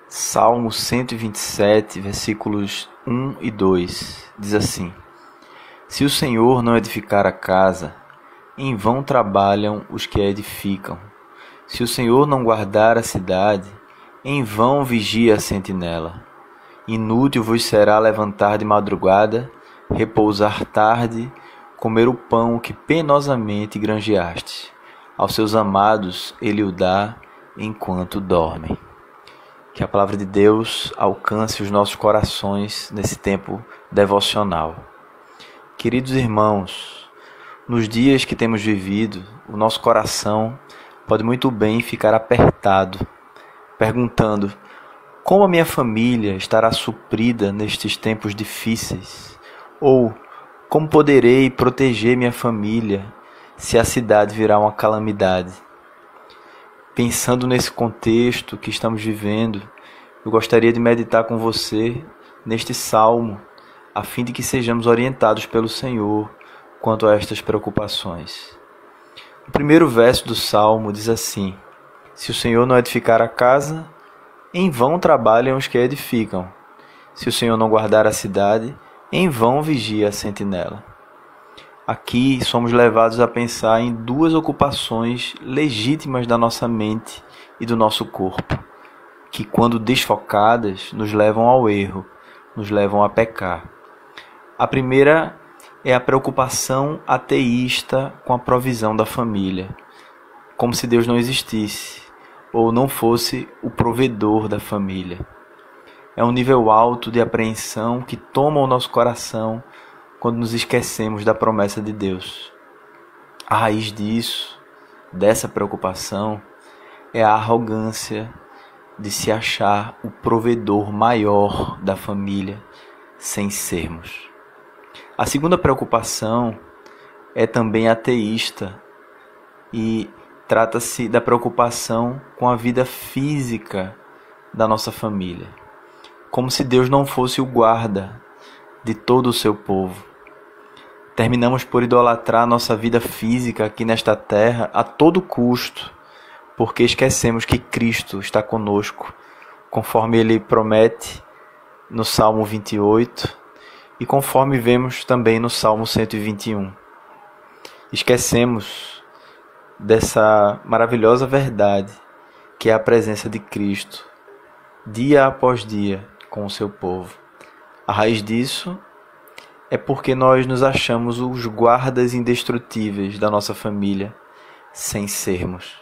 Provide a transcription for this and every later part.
Salmo 127, versículos 1 e 2, diz assim: Se o Senhor não edificar a casa, em vão trabalham os que a edificam. Se o Senhor não guardar a cidade, em vão vigia a sentinela. Inútil vos será levantar de madrugada, repousar tarde, comer o pão que penosamente granjeaste. Aos seus amados ele o dá enquanto dormem. Que a palavra de Deus alcance os nossos corações nesse tempo devocional. Queridos irmãos, nos dias que temos vivido, o nosso coração pode muito bem ficar apertado, perguntando: como a minha família estará suprida nestes tempos difíceis? Ou como poderei proteger minha família se a cidade virar uma calamidade? Pensando nesse contexto que estamos vivendo, eu gostaria de meditar com você neste salmo, a fim de que sejamos orientados pelo Senhor quanto a estas preocupações. O primeiro verso do salmo diz assim: Se o Senhor não edificar a casa, em vão trabalham os que a edificam. Se o Senhor não guardar a cidade, em vão vigia a sentinela. Aqui somos levados a pensar em duas ocupações legítimas da nossa mente e do nosso corpo, que quando desfocadas nos levam ao erro, nos levam a pecar. A primeira é a preocupação ateísta com a provisão da família, como se Deus não existisse ou não fosse o provedor da família. É um nível alto de apreensão que toma o nosso coração quando nos esquecemos da promessa de Deus. A raiz disso, dessa preocupação, é a arrogância de se achar o provedor maior da família sem sermos. A segunda preocupação é também ateísta e trata-se da preocupação com a vida física da nossa família, como se Deus não fosse o guarda de todo o seu povo. Terminamos por idolatrar nossa vida física aqui nesta terra a todo custo, porque esquecemos que Cristo está conosco, conforme Ele promete no Salmo 28 e conforme vemos também no Salmo 121. Esquecemos dessa maravilhosa verdade que é a presença de Cristo, dia após dia, com o seu povo. A raiz disso é porque nós nos achamos os guardas indestrutíveis da nossa família, sem sermos.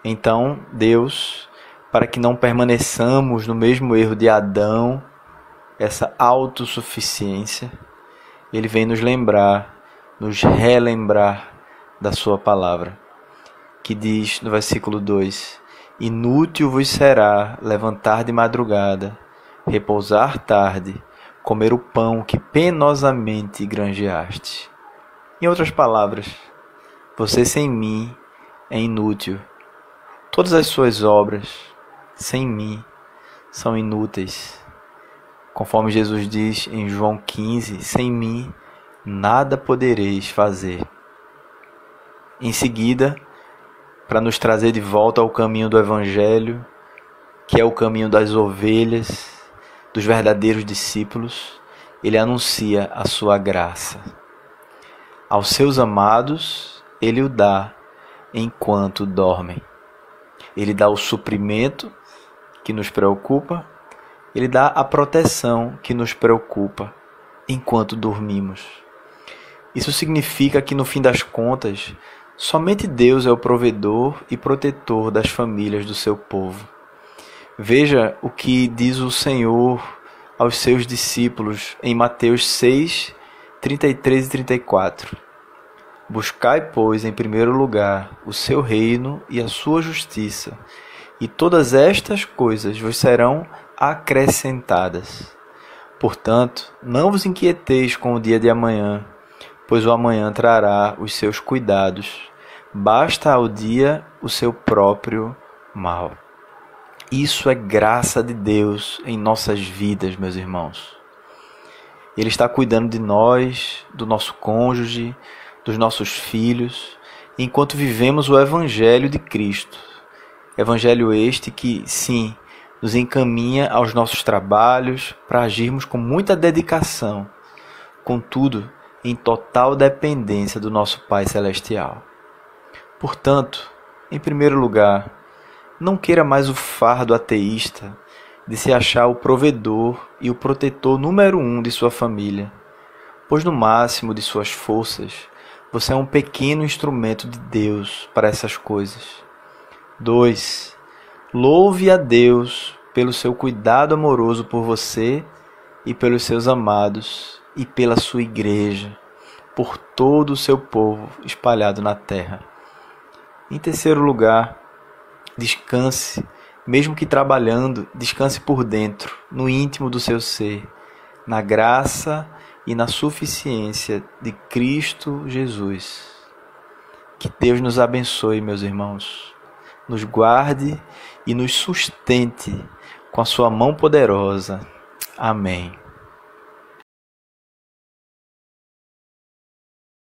Então, Deus, para que não permaneçamos no mesmo erro de Adão, essa autossuficiência, Ele vem nos lembrar, nos relembrar da sua palavra, que diz no versículo 2: Inútil vos será levantar de madrugada, repousar tarde, comer o pão que penosamente granjeaste. Em outras palavras, você sem mim é inútil. Todas as suas obras sem mim são inúteis. Conforme Jesus diz em João 15, sem mim nada podereis fazer. Em seguida, para nos trazer de volta ao caminho do Evangelho, que é o caminho das ovelhas, dos verdadeiros discípulos, Ele anuncia a sua graça. Aos seus amados, Ele o dá enquanto dormem. Ele dá o suprimento que nos preocupa, Ele dá a proteção que nos preocupa enquanto dormimos. Isso significa que, no fim das contas, somente Deus é o provedor e protetor das famílias do seu povo. Veja o que diz o Senhor aos seus discípulos em Mateus 6, 33 e 34. Buscai, pois, em primeiro lugar o seu reino e a sua justiça, e todas estas coisas vos serão acrescentadas. Portanto, não vos inquieteis com o dia de amanhã, pois o amanhã trará os seus cuidados. Basta ao dia o seu próprio mal. Isso é graça de Deus em nossas vidas, meus irmãos. Ele está cuidando de nós, do nosso cônjuge, dos nossos filhos, enquanto vivemos o Evangelho de Cristo. Evangelho este que, sim, nos encaminha aos nossos trabalhos para agirmos com muita dedicação, contudo, em total dependência do nosso Pai Celestial. Portanto, em primeiro lugar, não queira mais o fardo ateísta de se achar o provedor e o protetor número 1 de sua família, pois no máximo de suas forças, você é um pequeno instrumento de Deus para essas coisas. 2. Louve a Deus pelo seu cuidado amoroso por você e pelos seus amados e pela sua igreja, por todo o seu povo espalhado na terra. Em terceiro lugar, descanse, mesmo que trabalhando, descanse por dentro, no íntimo do seu ser, na graça e na suficiência de Cristo Jesus. Que Deus nos abençoe, meus irmãos, nos guarde e nos sustente com a sua mão poderosa. Amém.